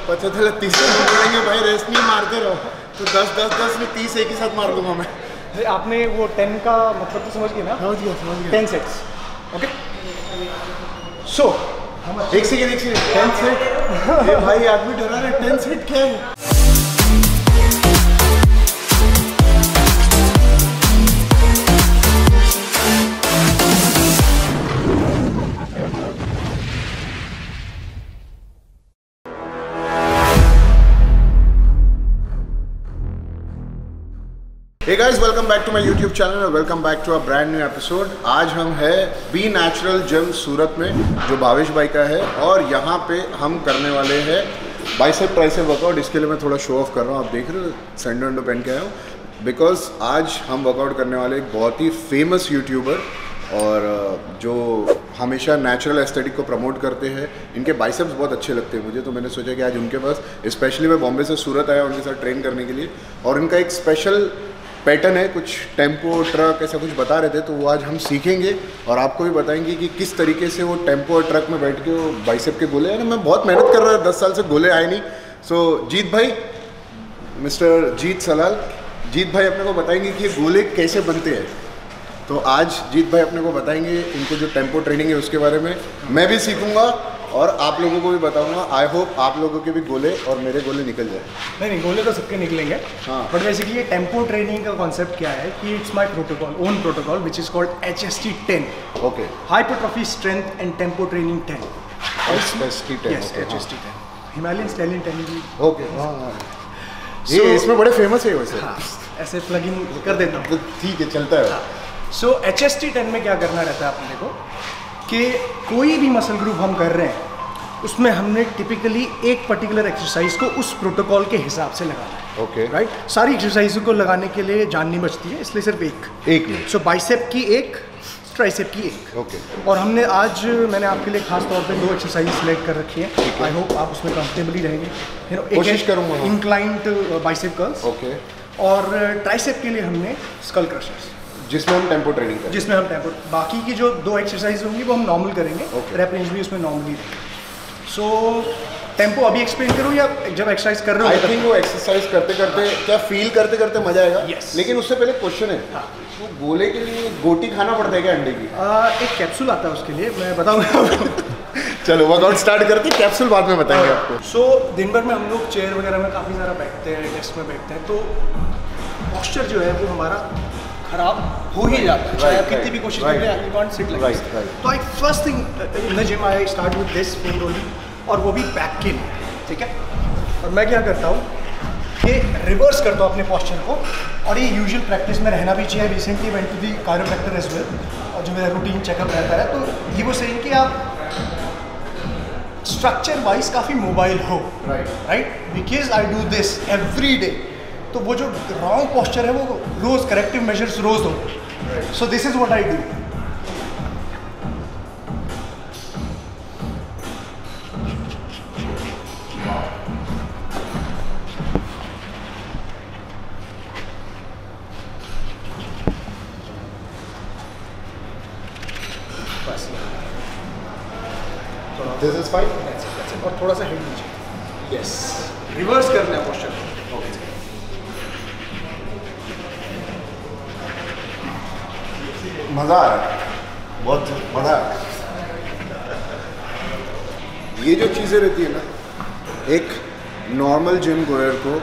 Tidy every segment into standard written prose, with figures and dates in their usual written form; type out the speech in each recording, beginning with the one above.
पता चला 30 बोलेंगे भाई रेस्ट नहीं मारते रहो, तो 10 में 30 एक ही साथ मार दूंगा मैं। आपने वो 10 का मतलब तो समझ गए ना? समझ गया 10 सेट्स। ओके सो एक सेकेंड 10 सेट। ये भाई आदमी डरा रहा है, 10 सेट क्या है? Hey guys, welcome back to my YouTube channel and welcome back to a brand new episode। आज हम है बी नेचुरल जिम सूरत में, जो भावेश भाई का है, और यहाँ पे हम करने वाले हैं बाइसेप ट्राइसेप वर्कआउट। इसके लिए मैं थोड़ा शो ऑफ कर रहा हूँ, आप देख रहे हो सैंडो वैंडो पहन के आया हूँ, बिकॉज आज हम वर्कआउट करने वाले एक बहुत ही फेमस यूट्यूबर और जो हमेशा नेचुरल एस्थेटिक को प्रमोट करते हैं। इनके बाइसेप्स बहुत अच्छे लगते हैं मुझे, तो मैंने सोचा कि आज उनके पास, स्पेशली मैं बॉम्बे से सूरत आया उनके साथ ट्रेन करने के लिए, और इनका एक स्पेशल पैटर्न है, कुछ टेम्पो ट्रक ऐसा कुछ बता रहे थे, तो वो आज हम सीखेंगे और आपको भी बताएंगे कि किस तरीके से वो टेम्पो और ट्रक में बैठ के वो बाइसेप के गोले, मैं बहुत मेहनत कर रहा था, 10 साल से गोले आए नहीं। सो जीत भाई, मिस्टर जीत सलाल, जीत भाई अपने को बताएंगे कि ये गोले कैसे बनते हैं। तो आज जीत भाई अपने को बताएंगे इनको जो टेम्पो ट्रेनिंग है उसके बारे में, मैं भी सीखूंगा और आप लोगों को भी बताऊंगा। आई होप आप लोगों के भी गोले और मेरे गोले निकल जाए। नहीं गोले तो सबके निकलेंगे, हाँ। बट बेसिकली ये टेम्पो ट्रेनिंग का कॉन्सेप्ट क्या है कि it's my protocol, own protocol, which is called HST10। Okay, hypertrophy strength and tempo training 10। HST10 Himalayan stallion 10। Okay, ये इसमें बड़े फेमस है वैसे। हाँ, ऐसे प्लग इन कर देता हूँ, ठीक है, चलता है। सो HST10 में क्या करना रहता है अपने को कि कोई भी मसल ग्रुप हम कर रहे हैं उसमें हमने टिपिकली एक पर्टिकुलर एक्सरसाइज को उस प्रोटोकॉल के हिसाब से लगाना है। Okay, right. सारी एक्सरसाइज को लगाने के लिए जान नहीं बचती है, इसलिए सिर्फ एक ही। सो बाइसेप की एक, ट्राइसेप की एक। ओके, और हमने आज मैंने आपके लिए खास तौर पे 2 एक्सरसाइज सिलेक्ट कर रखी है। आई होप आप उसमें कंफर्टेबली रहेंगे। कोशिश करूंगा। Inclined bicep curls. ओके, और ट्राइसेप के लिए हमने स्कल क्रशर्स, जिसमें हम टेम्पो ट्रेनिंग करेंगे। जिसमें हम टेम्पो, बाकी की जो 2 एक्सरसाइज होंगी वो हम नॉर्मल करेंगे। रैप रेंज भी उसमें नॉर्मली रहेगी। सो टेम्पो अभी एक्सप्लेन करूँ या जब एक्सरसाइज कर रहे हो? आई थिंक वो एक्सरसाइज करते करते क्या फील करते करते मजा आएगा। yes. लेकिन उससे पहले क्वेश्चन है, हाँ। वो गोले के लिए गोटी खाना पड़ता है क्या अंडे की? एक कैप्सूल आता है उसके लिए, मैं बताऊँगा। चलो वर्कआउट स्टार्ट करते, कैप्सूल बाद में बताएंगे आपको। सो दिन भर में हम लोग चेयर वगैरह में काफ़ी सारा बैठते हैं, डेस्क में बैठते हैं, तो पॉस्चर जो है वो हमारा खराब हो ही जाता है, चाहे आप कितनी भी कोशिश करें, you can't sit like this. तो I first thing in the gym I start with this thing only, और वो भी बैक के लिए, ठीक है। और मैं क्या करता हूँ कि रिवर्स करता हूँ अपने पॉस्चर को, और ये यूजुअल प्रैक्टिस में रहना भी चाहिए। Recently went to the chiropractor as well, और जो मेरा रूटीन चेकअप रहता है, तो ये वो सही कि आप स्ट्रक्चर वाइज काफ़ी मोबाइल हो, right, because I do this every day. तो वो जो रॉन्ग पॉस्चर है वो रोज करेक्टिव मेजर्स रोज हो। So this is what I do. This is fine. और थोड़ा सा हेड नीचे, यस, रिवर्स करना है पॉस्चर। मज़ा आ रहा है, बहुत मज़ा आ रहा है। ये जो चीज़ें रहती है ना, एक नॉर्मल जिम गोयर को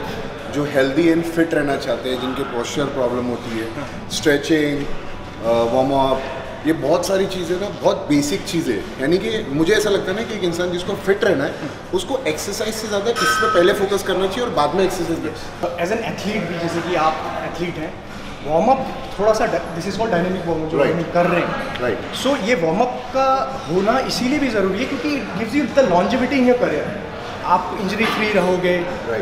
जो हेल्दी एंड फिट रहना चाहते हैं, जिनके पोस्चर प्रॉब्लम होती है, स्ट्रेचिंग, वार्म अप, ये बहुत सारी चीज़ें ना, बहुत बेसिक चीज़ें, यानी कि मुझे ऐसा लगता है ना कि एक इंसान जिसको फिट रहना है उसको एक्सरसाइज से ज़्यादा किस पे पहले फोकस करना चाहिए और बाद में एक्सरसाइज। एज एन एथलीट भी, जैसे कि आप एथलीट हैं, वार्म अप थोड़ा सा, this is called dynamic warm up जो हम कर रहे हैं, राइट। सो ये वार्म अप का होना इसीलिए भी ज़रूरी है क्योंकि it gives you the longevity in your career. आप इंजरी फ्री रहोगे,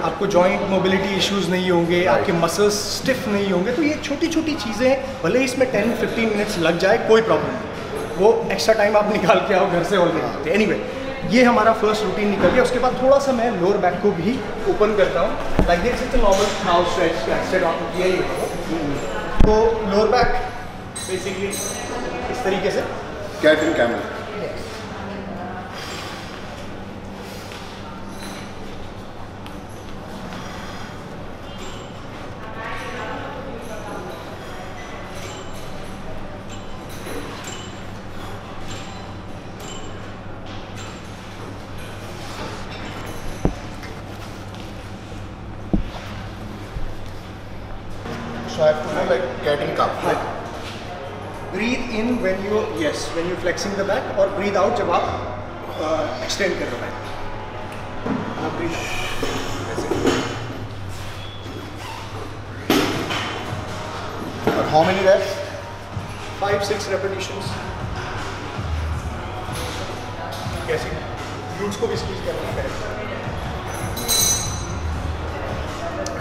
आपको जॉइंट मोबिलिटी इश्यूज नहीं होंगे, आपके मसल्स स्टिफ नहीं होंगे। तो ये छोटी छोटी चीज़ें, भले इसमें 10-15 मिनट्स लग जाए, कोई प्रॉब्लम नहीं, वो एक्स्ट्रा टाइम आप निकाल के आओ घर से ऑलरेडी। एनीवे, ये हमारा फर्स्ट रूटीन निकल गया। उसके बाद थोड़ा सा मैं लोअर बैक को भी ओपन करता हूँ, like this is the normal now stretch, extend आपको किया ही होगा। तो लोअर बैक बेसिकली इस तरीके से, cat and camel. So I have to do like cat and cow. हाँ. Breathe in when you flexing the back, और breathe out जब आप extend कर रहे हो back. Breathe out. और how many reps? 5-6 repetitions. कैसे? glutes को भी squeeze करना है.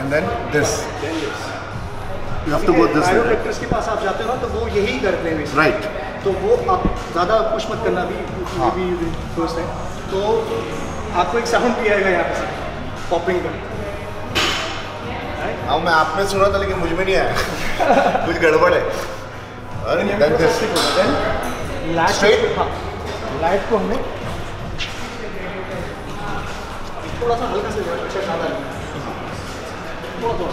And then this. Then this. You have to go this way. Chiropractors के पास आप जाते हो तो वो यही करते हैं. Right. तो वो आप ज़्यादा पुश मत करना भी. हाँ. भी फर्स्ट है. तो आपको एक साउंड भी आएगा यहाँ पे से पॉपिंग का. हाँ मैं आप में सुना था लेकिन मुझ में नहीं आया. कुछ गड़बड़ है. और then this. Lat Straight? हाँ. लैट को हमें थोड़ा सा हल्का से अच्छा ज़्यादा नहीं. थोड़ा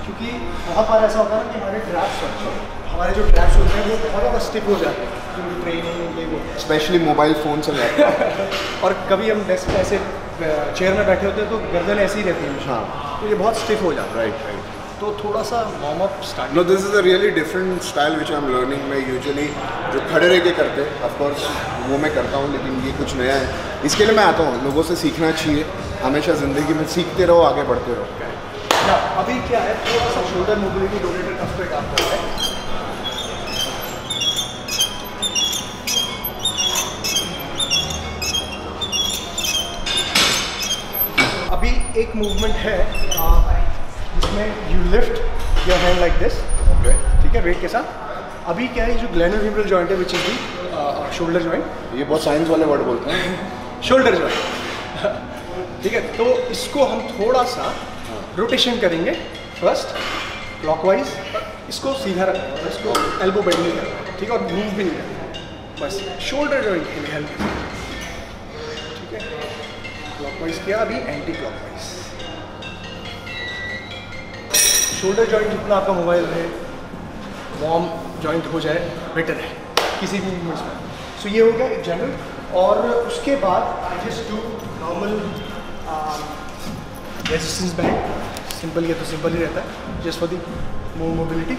क्योंकि बहुत बार ऐसा होता है ना कि हमारे जो ट्रैप्स होते हैं वो बहुत ज़्यादा स्टिफ हो जाते हैं क्योंकि ट्रेनिंग ये वो. स्पेशली मोबाइल फोन से और कभी हम डेस्क पे ऐसे चेयर में बैठे होते हैं तो गर्दन ऐसी ही रहती है. हाँ. तो ये बहुत स्टिफ हो जाता है. राइट. तो थोड़ा सा warm up start. No this is a really different style which I am learning. मैं यूजुअली जो खड़े रह के करते हैं ऑफकोर्स वो मैं करता हूँ लेकिन ये कुछ नया है. इसके लिए मैं आता हूँ. लोगों से सीखना चाहिए. हमेशा ज़िंदगी में सीखते रहो, आगे बढ़ते रहो. अभी क्या है थोड़ा सा शोल्डर मोबिलिटी रोटेटर कफ पे काम कर रहा है. अभी एक मूवमेंट है जिसमें you lift your hand like this. Okay. ठीक है वेट के साथ. अभी क्या है जो ग्लेनोह्यूमरल जॉइंट है which is the shoulder joint. ये बहुत साइंस वाले वर्ड बोलते हैं. Shoulder joint. ठीक है तो इसको हम थोड़ा सा रोटेशन करेंगे. First clockwise. इसको सीधा रखना है. इसको एल्बो बेंड नहीं करना. ठीक है और मूव भी नहीं करना. बस शोल्डर जॉइंट के लिए हेल्प. ठीक है क्लॉकवाइज किया. अभी एंटी क्लॉकवाइज. शोल्डर जॉइंट जितना आपका मोबाइल है वार्म जॉइंट हो जाए बेटर है किसी भी मूवमेंट्स में. सो ये हो गया एक जनरल. और उसके बाद just do normal resistance band. Simple. ये तो सिंपल ही रहता है just for the more mobility.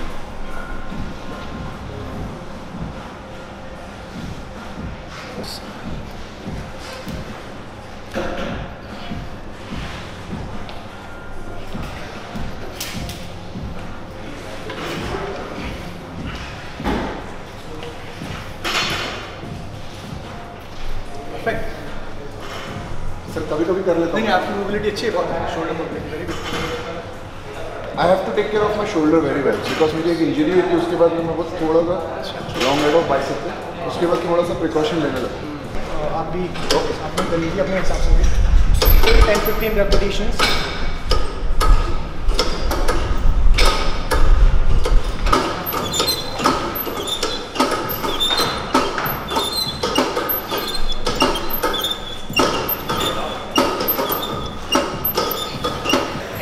Sir कभी कभी कर लेता हूँ. नहीं आपकी मोबिलिटी अच्छी है बहुत. Shoulder mobility very good. I have to take care of my shoulder very well because मेरी एक इंजरी हुई थी. उसके बाद मैं बस थोड़ा सा लॉन्ग हेड ऑफ बाइसेप पे. उसके बाद थोड़ा सा प्रिकॉशन लेने लगा. आप भी आप कर लीजिए अपने हिसाब से भी. 10-15 रेपिटेशंस.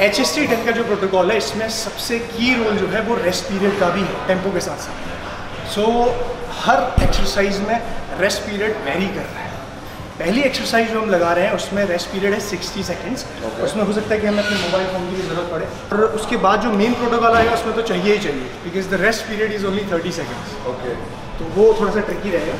HST10 का जो प्रोटोकॉल है इसमें सबसे की रोल जो है वो रेस्ट पीरियड का भी है टेम्पो के साथ साथ. सो हर एक्सरसाइज में रेस्ट पीरियड वेरी कर रहा है. पहली एक्सरसाइज जो हम लगा रहे हैं उसमें रेस्ट पीरियड है 60 सेकेंड्स. उसमें हो सकता है कि हमें अपने मोबाइल फ़ोन की ज़रूरत पड़े. और उसके बाद जो मेन प्रोटोकॉल आएगा उसमें तो चाहिए ही चाहिए because the rest period is only 30 seconds. Okay. तो वो थोड़ा सा ट्रिकी रहेगा.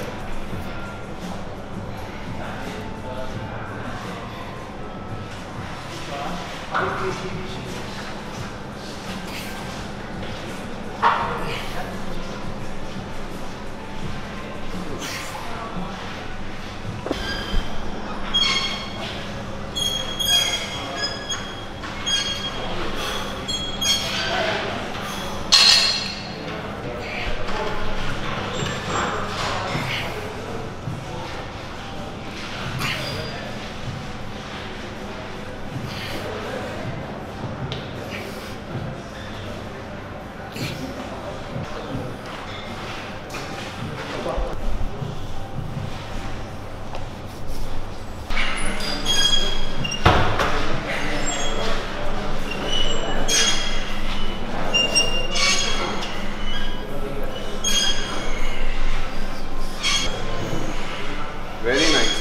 Very nice.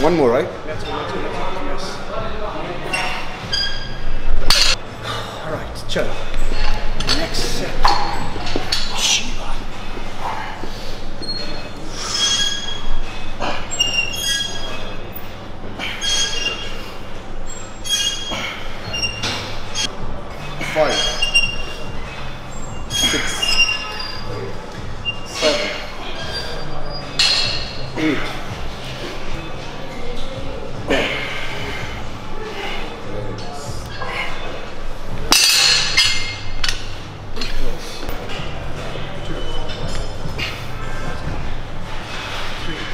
One more, right? Let's go. Yes. All right, chalo. Next set. Shiva. Five, 6, 7, 8, 10.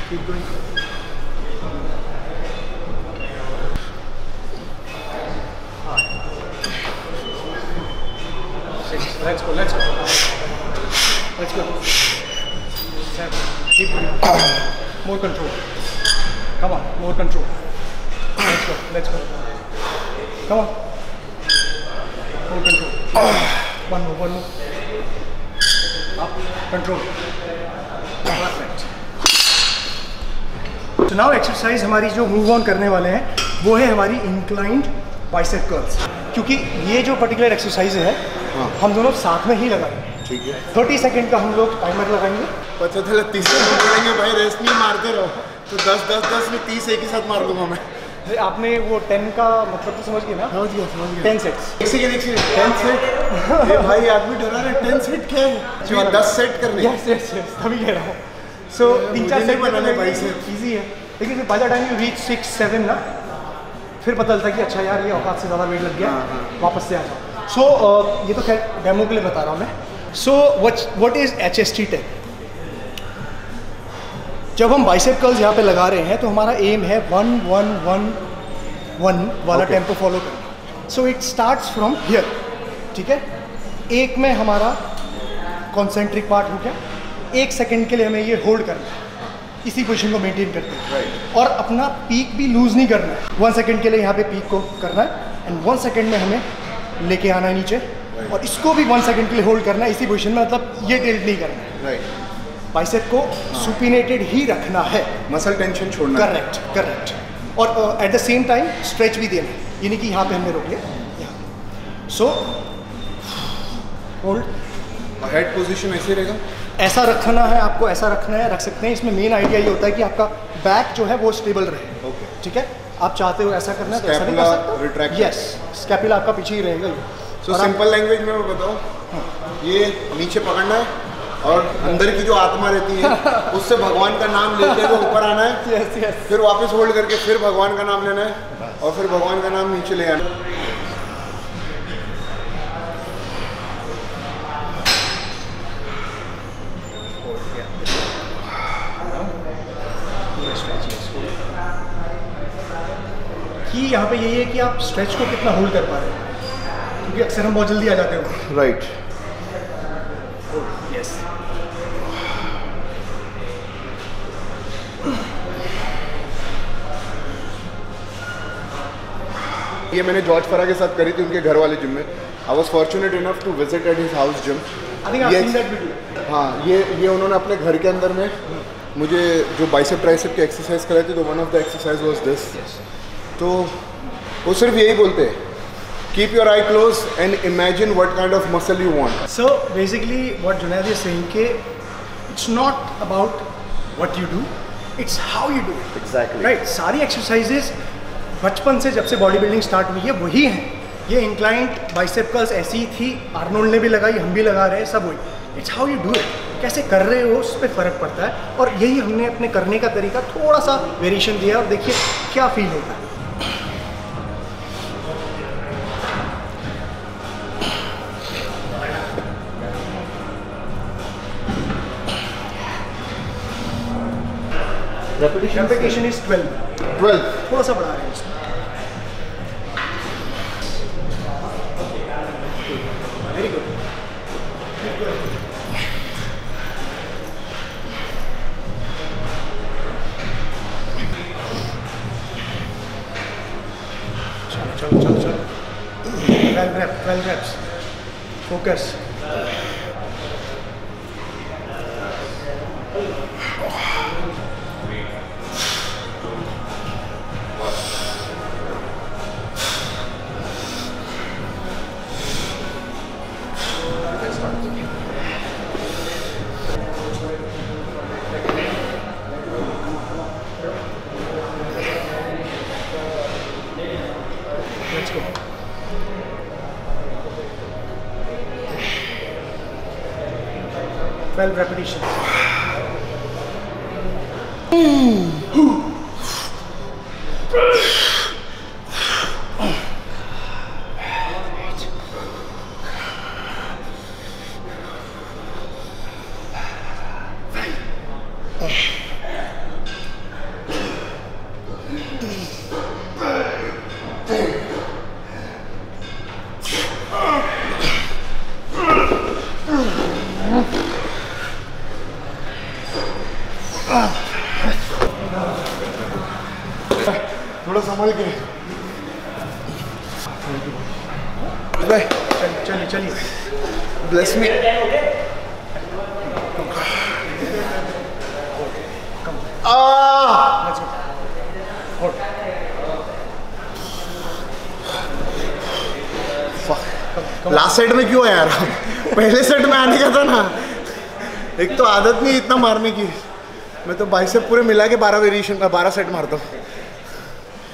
Keep going. Let's go. Let's go. 7. Keep going. More control. Come on, more control. Let's go. Come on. More control. One more. Up. Control. Perfect. तो now exercise हमारी जो move on करने वाले हैं वो है हमारी inclined bicep curls, क्योंकि ये जो पर्टिकुलर एक्सरसाइज है हम दोनों साथ में ही लगाएंगे। ठीक है। 30 सेकंड का हम लोग टाइमर लगाएंगे। पता चला 30 सेकंड बोलेंगे भाई रेस्ट नहीं मारते रहो, तो 10 में 30 एक ही साथ मार दूंगा मैं। आपने वो 10 का मतलब तो समझ गए ना? समझ गया 10 सेट्स। एक सेकंड 10 सेट। ये भाई आदमी डरा रहा है, 10 सेट क्या है? 10 सेट करने। यस तभी कह रहा हूँ। सो 3-4 सेट बनाने बाइसेप इजी है, लेकिन फिर by the time you reach 6-7 ना फिर पता चलता है कि अच्छा यार ये औकात से ज़्यादा वेट लग गया, वापस से आ जाओ। सो ये तो खैर डेमो के लिए बता रहा हूँ मैं। So what is HST 10? जब हम बाइसेप कर्ल्स यहाँ पे लगा रहे हैं तो हमारा एम है 1-1-1-1 वाला टेम्पो फॉलो करना। So it starts from here, ठीक है। एक में हमारा कॉन्सेंट्रिक पार्ट हो गया, 1 सेकेंड के लिए हमें ये होल्ड करना है, इसी पोजीशन को मेंटेन करते हैं। और अपना पीक भी लूज नहीं करना है। 1 सेकेंड के लिए यहाँ पे पीक को करना है एंड 1 सेकेंड में हमें लेके आना है नीचे, और इसको भी 1 सेकेंड के लिए होल्ड करना है इसी पोजीशन में, मतलब ये टिल्ट नहीं करना है। बाइसेप को सुपिनेटेड ही रखना है, मसल टेंशन छोड़ना। करेक्ट। और at the same time stretch भी देना है, यानी कि यहाँ पे हमने रोक लिया यहाँ। So hold. हेड पोजीशन ऐसे रहेगा, ऐसा रखना है आपको, ऐसा रखना है, रख सकते हैं। इसमें मेन आइडिया ये होता है कि आपका बैक जो है वो स्टेबल रहे। ठीक है, आप चाहते हो ऐसा करना है तो ऐसा भी कर सकते हो। यस, स्कैपुला आपका पीछे ही रहेगा। सो सिंपल लैंग्वेज में मैं बताऊँ, ये नीचे पकड़ना है और अंदर की जो आत्मा रहती है उससे भगवान का नाम लेते हुए ऊपर आना है। फिर वापस होल्ड करके फिर भगवान का नाम लेना है और फिर भगवान का नाम नीचे ले आना है। कि यहाँ पे यही है कि आप स्ट्रेच को कितना होल्ड कर पा रहे हैं, क्योंकि अक्सर हम बहुत जल्दी आ जाते हैं। राइट। यस। ये मैंने जॉर्ज फरा के साथ करी थी उनके घर वाले जिम में। I was fortunate enough to visit at his house gym. हाँ, ये उन्होंने अपने घर के अंदर में मुझे जो बाइसेप ट्राइसेप की एक्सरसाइज कराई थी, तो one of the exercise was this. तो वो सिर्फ यही बोलते हैं, keep your eye close and imagine what kind of muscle you want. So basically what Junaid is saying के it's not about what you do, it's how you do it. Exactly right. सारी exercises बचपन से जब से body building start हुई है वही हैं। ये इंक्लाइंड बाइसेप कर्ल्स ऐसी थी, आर्नोल्ड ने भी लगाई, हम भी लगा रहे हैं, सब वही। It's how you do it, कैसे कर रहे हो उस पर फ़र्क पड़ता है। और यही हमने अपने करने का तरीका थोड़ा सा वेरिएशन दिया, और देखिए क्या फील होता है। Repetition is 12। थोड़ा सा बढ़ा रहे हैं इसको। Very good. चलो 12 reps। फोकस। 12 repetitions. थोड़ा संभाल के चलिए चलिए bless me. Let's go. Hold. Last set में क्यों है यार? पहले सेट में आने का था ना। एक तो आदत नहीं इतना मारने की। मैं तो बाइसेप पूरे मिला के 12 वेरिएशन का 12 सेट मारता हूँ।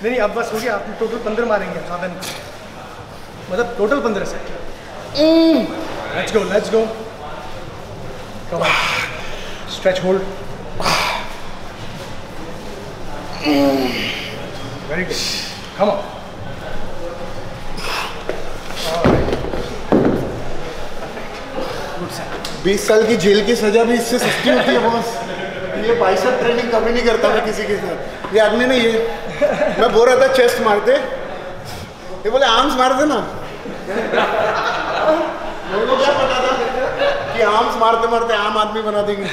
नहीं अब बस हो गया, आप टोटल 15 मारेंगे, ज़्यादा नहीं, मतलब total 15 set. Let's go come on, stretch hold, very good, come on. 20 साल की जेल की सजा भी इससे सस्ती होती है बॉस। ये बाइसेप ट्रेनिंग कभी नहीं करता मैं किसी के साथ। ये आदमी ने ये मैं बोल रहा था चेस्ट मारते, ये बोले आर्म्स मारते ना। मेरे को क्या पता था कि आर्म्स मारते मारते आम आदमी बना देंगे।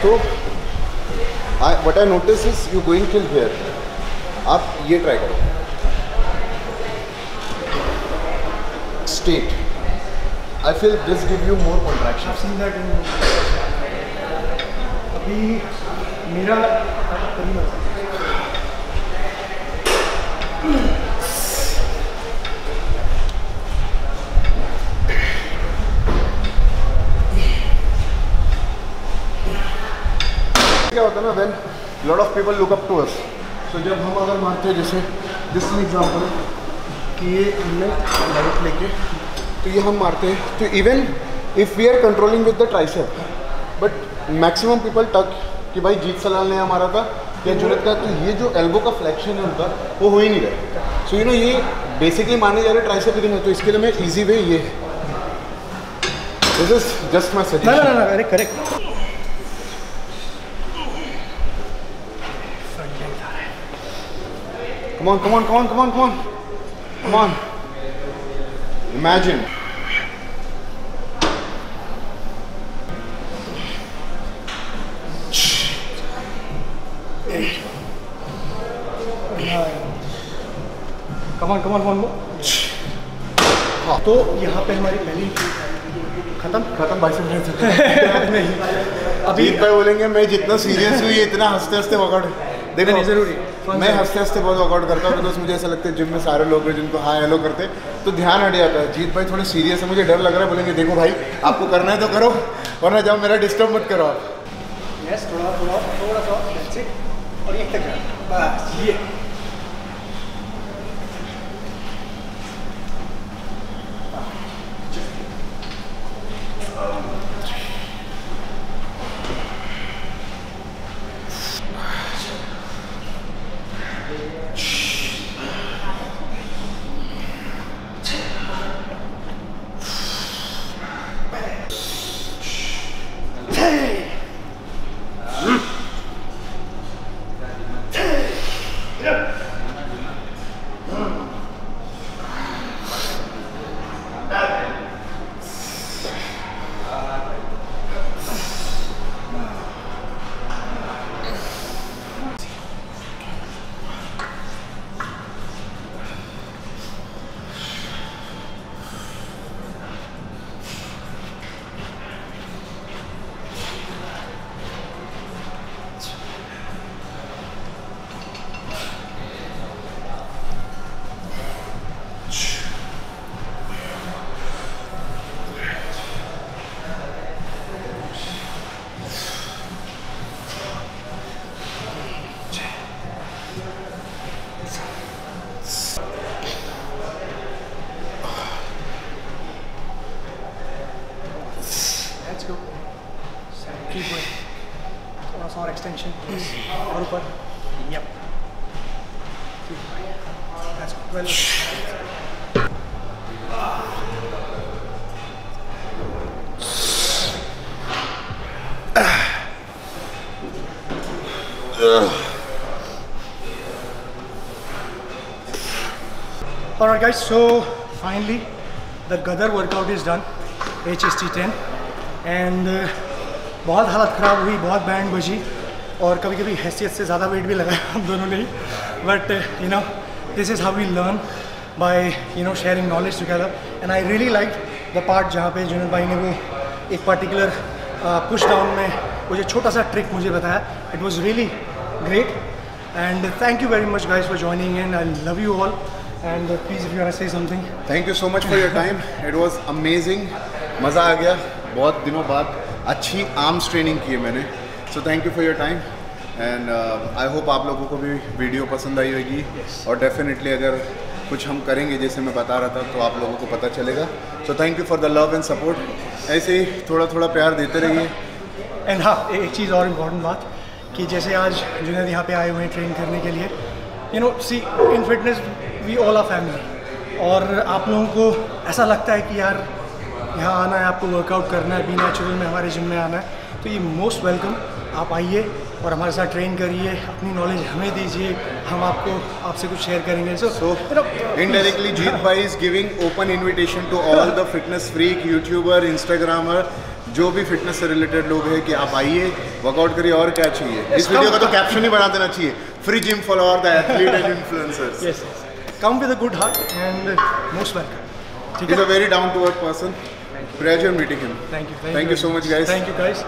तो what I notice is you going till here. आप ये ट्राई करो, straight. I feel this give you more contraction. I've seen that in अभी मेरा क्या होता है ना, when lot of people look up to us, so जब हम अगर मारते हैं, जैसे this is example कि ये हमने लाइट लेके तो ये हम मारते हैं, तो even if we are controlling with the tricep, but maximum people टक कि भाई जीत सलाल ने हमारा था या जुरत का, तो ये जो एल्बो का फ्लेक्शन है उनका वो हो ही नहीं रहा। सो यू नो ये बेसिकली माने जा रहे ट्राइसेप रिदम है, तो इसके लिए मैं इजी वे ये है, this is just my suggestion. ना अरे correct. Come on. Imagine. Come on more. हाँ। तो यहाँ पे हमारी पहली खत्म बाइसेप नहीं अभी भाई बोलेंगे मैं जितना सीरियस हुई इतना हंसते वर्कआउट। देखो नहीं जरूरी, मैं हंसते बहुत वर्कआउट करता हूँ, बिकॉज मुझे ऐसा लगता है जिम में सारे लोग हैं जिनको हाय हेलो करते तो ध्यान हट जाता है। जीत भाई थोड़े सीरियस है, मुझे डर लग रहा है, बोलेंगे देखो भाई आपको करना है तो करो वरना जाओ, मेरा डिस्टर्ब मत करो आप। यस थोड़ा सा, और एक तक जाना, बस ये। Let's go. Keep going. थोड़ा सा और एक्सटेंशन प्लीज, और ऊपर। Yep. Keep going. That's well. Alright guys, so finally the Gadar workout is done, HST10, and बहुत हालत ख़राब हुई, बहुत बैंड बजी और कभी कभी हैसियत से ज़्यादा वेट भी लगाया हम दोनों ने ही, but you know this is how we learn by you know sharing knowledge together. And I really like the part जहाँ पे जुनैद भाई ने वो एक पर्टिकुलर पुश डाउन में वो जो छोटा सा ट्रिक मुझे बताया, it was really great and thank you very much guys for joining in. I love you all and please if you want to say something. Thank you so much for your time, it was amazing, मज़ा आ गया। बहुत दिनों बाद अच्छी arms training की है मैंने, so thank you for your time and I hope आप लोगों को भी वीडियो पसंद आई होगी और डेफिनेटली अगर कुछ हम करेंगे जैसे मैं बता रहा था तो आप लोगों को पता चलेगा। So thank you for the love and support, ऐसे ही थोड़ा थोड़ा प्यार देते रहिए। एंड हाँ, एक चीज़ और इम्पॉर्टेंट बात कि जैसे आज जुनैद यहाँ पे आए हुए हैं ट्रेन करने के लिए, you know see in fitness we all are family, और आप लोगों को ऐसा लगता है कि यार यहाँ आना है, आपको वर्कआउट करना है, बी नेचुरल में हमारे जिम में आना है, तो ये मोस्ट वेलकम। आप आइए और हमारे साथ ट्रेन करिए, अपनी नॉलेज हमें दीजिए, हम आपसे कुछ शेयर करेंगे। सो इनडायरेक्टली जीत भाई is giving open invitation to all the fitness freak YouTuber, Instagrammer, जो भी फिटनेस से रिलेटेड लोग हैं कि आप आइए, वर्कआउट करिए, और क्या चाहिए। इस वीडियो का तो कैप्शन ही बना देना चाहिए, free gym for all the athlete and influencers. Yes, come with a good heart and most welcome. ठीक है, is a very down to earth person, pleasure meeting him. Thank you so much guys. Thank you guys.